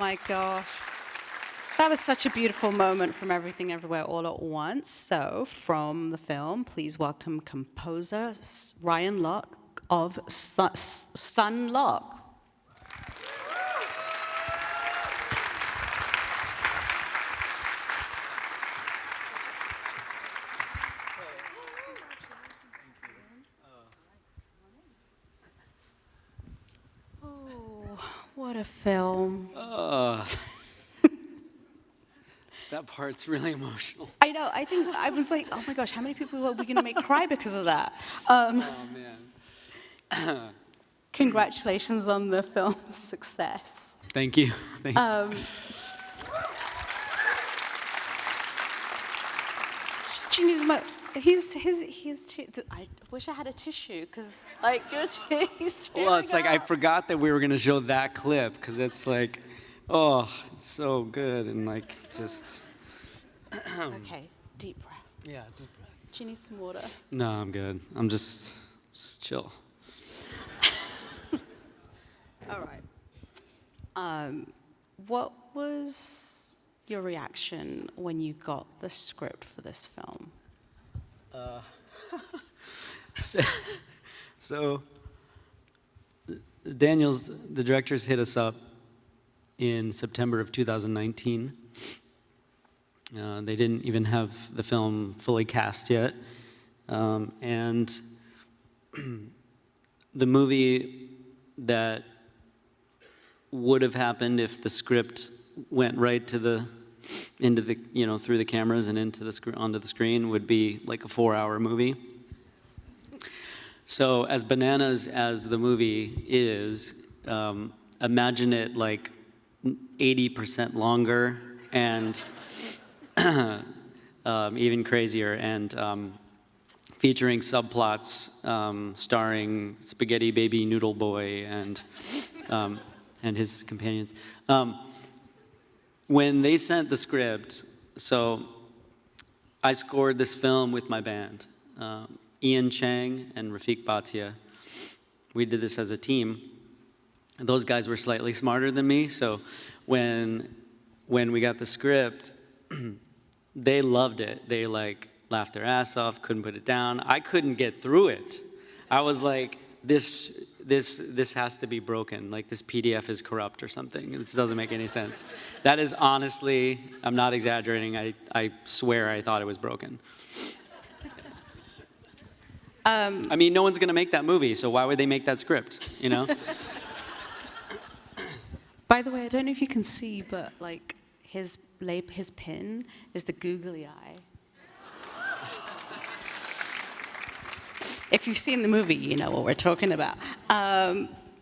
my gosh. That was such a beautiful moment from Everything Everywhere All at Once. So, from the film, please welcome composer Ryan Lott of Sun Locks. Oh, what a film. That part's really emotional. I know, I was like, oh my gosh, how many people are we going to make cry because of that? Oh, man. Congratulations on the film's success. Thank you. Thank you. I wish I had a tissue, because, like, he's tearing Well, it's like I up. forgot that we were going to show that clip, because it's like, oh, it's so good, and like, just... Okay, deep breath. Yeah, deep breath. Do you need some water? No, I'm good. I'm just chill. All right. What was your reaction when you got the script for this film? So Daniel's, the directors hit us up in September of 2019. They didn't even have the film fully cast yet. And the movie that would have happened if the script went right to the into the through the cameras and into the onto the screen would be like a 4-hour movie. So as bananas as the movie is, imagine it like 80% longer and even crazier, and featuring subplots starring Spaghetti Baby Noodle Boy and his companions. When they sent the script, so I scored this film with my band, Ian Chang and Rafiq Bhatia. We did this as a team. Those guys were slightly smarter than me, so when we got the script, they loved it. They like laughed their ass off, couldn't put it down. I couldn't get through it. I was like, this has to be broken. Like, this PDF is corrupt or something. This doesn't make any sense. That is honestly, I'm not exaggerating. I swear I thought it was broken. I mean, no one's gonna make that movie, so why would they make that script, you know? By the way, I don't know if you can see, but like his pin is the googly eye. If you've seen the movie, you know what we're talking about.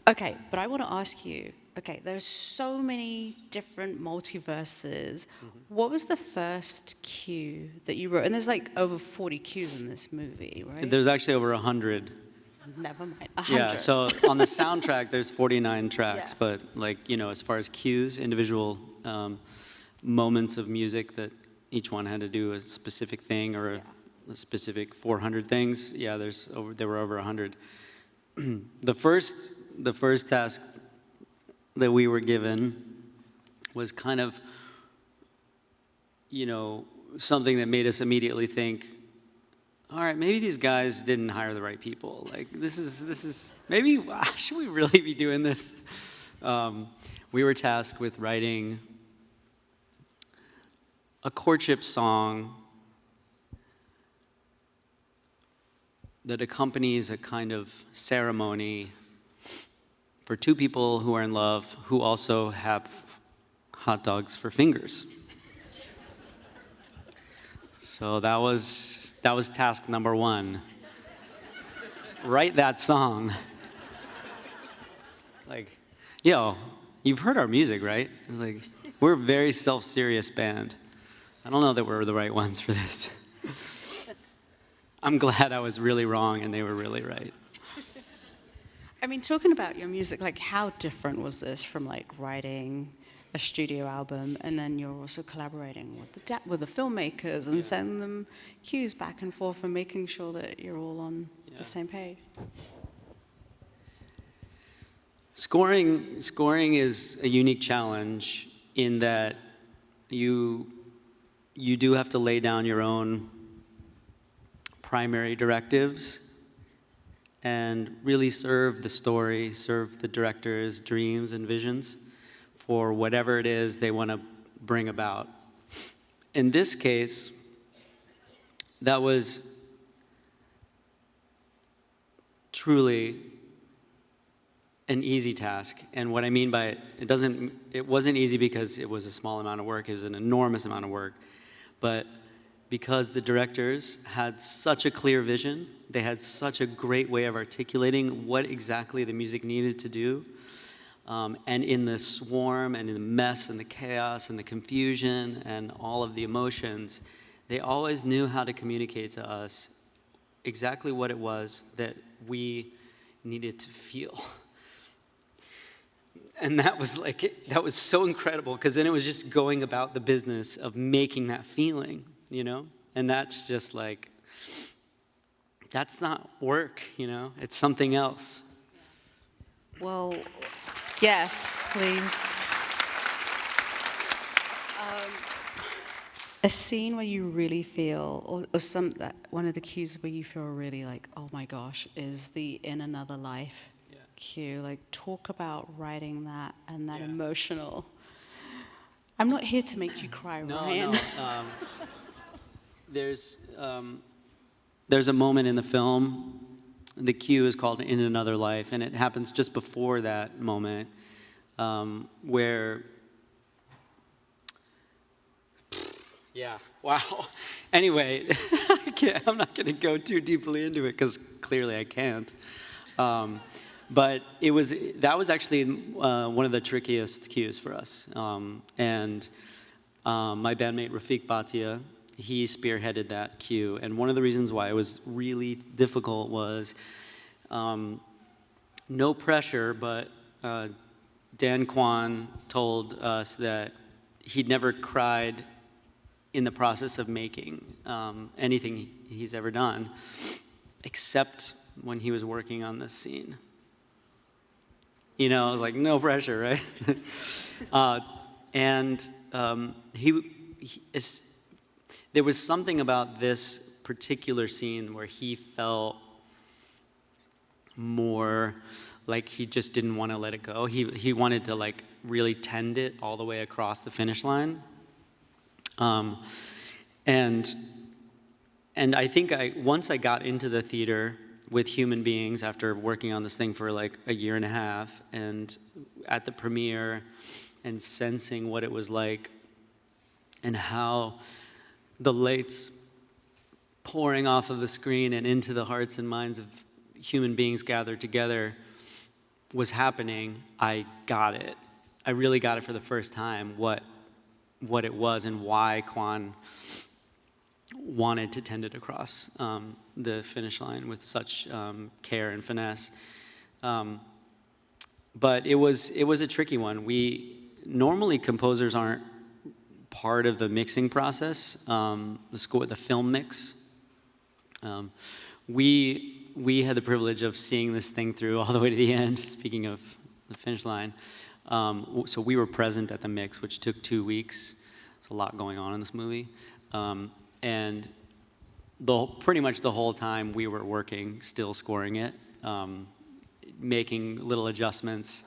Okay, but I want to ask you, okay, there's so many different multiverses. What was the first cue that you wrote? And there's like over 40 cues in this movie, right? There's actually over 100. Never mind, 100. Yeah, so on the soundtrack, there's 49 tracks, Yeah. but like, as far as cues, individual moments of music that each one had to do a specific thing or a specific 400 things. Yeah, there were over 100. The first task that we were given was kind of, something that made us immediately think, all right, maybe these guys didn't hire the right people. Like, this is maybe, should we really be doing this? We were tasked with writing a courtship song that accompanies a kind of ceremony for two people who are in love who also have hot dogs for fingers. So that was task number one. Write that song. Like, yo, you've heard our music, right? It's like, we're a very self-serious band. I don't know that we're the right ones for this. I'm glad I was really wrong and they were really right. I mean, talking about your music, like, how different was this from like writing a studio album, and then you're also collaborating with the filmmakers and sending them cues back and forth and making sure that you're all on the same page? Scoring is a unique challenge in that you do have to lay down your own primary directives and really serve the story, serve the director's dreams and visions for whatever it is they want to bring about. In this case, that was truly an easy task. And what I mean by it wasn't easy because it was a small amount of work, it was an enormous amount of work. But because the directors had such a clear vision, they had such a great way of articulating what exactly the music needed to do. And in the swarm and in the mess and the chaos and the confusion and all of the emotions, they always knew how to communicate to us exactly what it was that we needed to feel. And that was so incredible, because then it was just going about the business of making that feeling, you know? And that's just like, that's not work, you know? It's something else. Well, yes, please. A scene where you really feel, or one of the cues where you feel really like, oh my gosh, is the In Another Life cue. Like, talk about writing that and that emotional. I'm not here to make you cry, Ryan. No. There's a moment in the film, the cue is called In Another Life, and it happens just before that moment where, wow. Anyway, I'm not going to go too deeply into it because clearly I can't. But that was actually one of the trickiest cues for us. And my bandmate Rafik Bhatia, he spearheaded that cue. And one of the reasons why it was really difficult was no pressure, but Dan Kwan told us that he'd never cried in the process of making anything he's ever done, except when he was working on this scene. You know, I was like, no pressure, right? There was something about this particular scene where he felt more like he just didn't want to let it go. He wanted to like really tend it all the way across the finish line. And I think once I got into the theater with human beings after working on this thing for like a year and a half, and at the premiere and sensing what it was like and how the lights pouring off of the screen and into the hearts and minds of human beings gathered together was happening, I got it. I really got it for the first time, what it was and why Kwan wanted to tend it across the finish line with such care and finesse. But it was a tricky one. Normally composers aren't part of the mixing process, the film mix. We had the privilege of seeing this thing through all the way to the end, speaking of the finish line. So we were present at the mix, which took 2 weeks. There's a lot going on in this movie. And pretty much the whole time we were working, still scoring it, making little adjustments.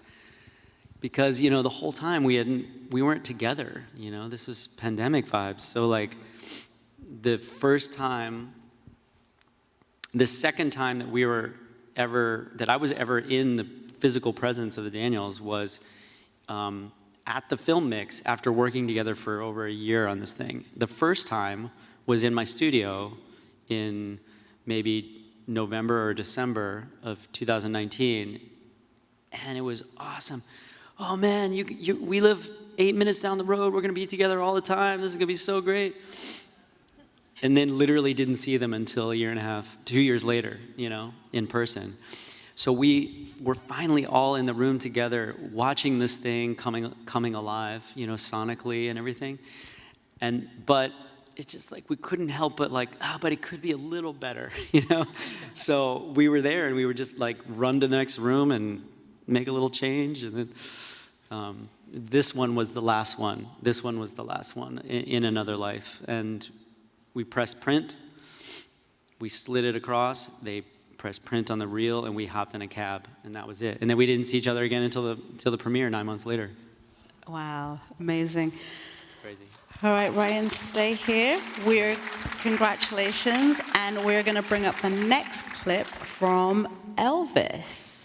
Because, you know, the whole time we weren't together, you know, this was pandemic vibes. So like the second time that I was ever in the physical presence of the Daniels was at the film mix after working together for over a year on this thing. The first time was in my studio in maybe November or December of 2019, and it was awesome. Oh man, we live 8 minutes down the road, we're gonna be together all the time, this is gonna be so great. And then literally didn't see them until a year and a half, 2 years later, you know, in person. So we were finally all in the room together, watching this thing coming alive, you know, sonically and everything. But it's just like we couldn't help but like, but it could be a little better, you know? So we were there and we were just like run to the next room and make a little change, and then this one was the last one. This one was the last one in another life, and we pressed print. We slid it across. They pressed print on the reel, and we hopped in a cab, and that was it. And then we didn't see each other again until the premiere 9 months later. Wow, amazing. It's crazy. All right, Ryan, stay here. Congratulations, and we're going to bring up the next clip from Elvis.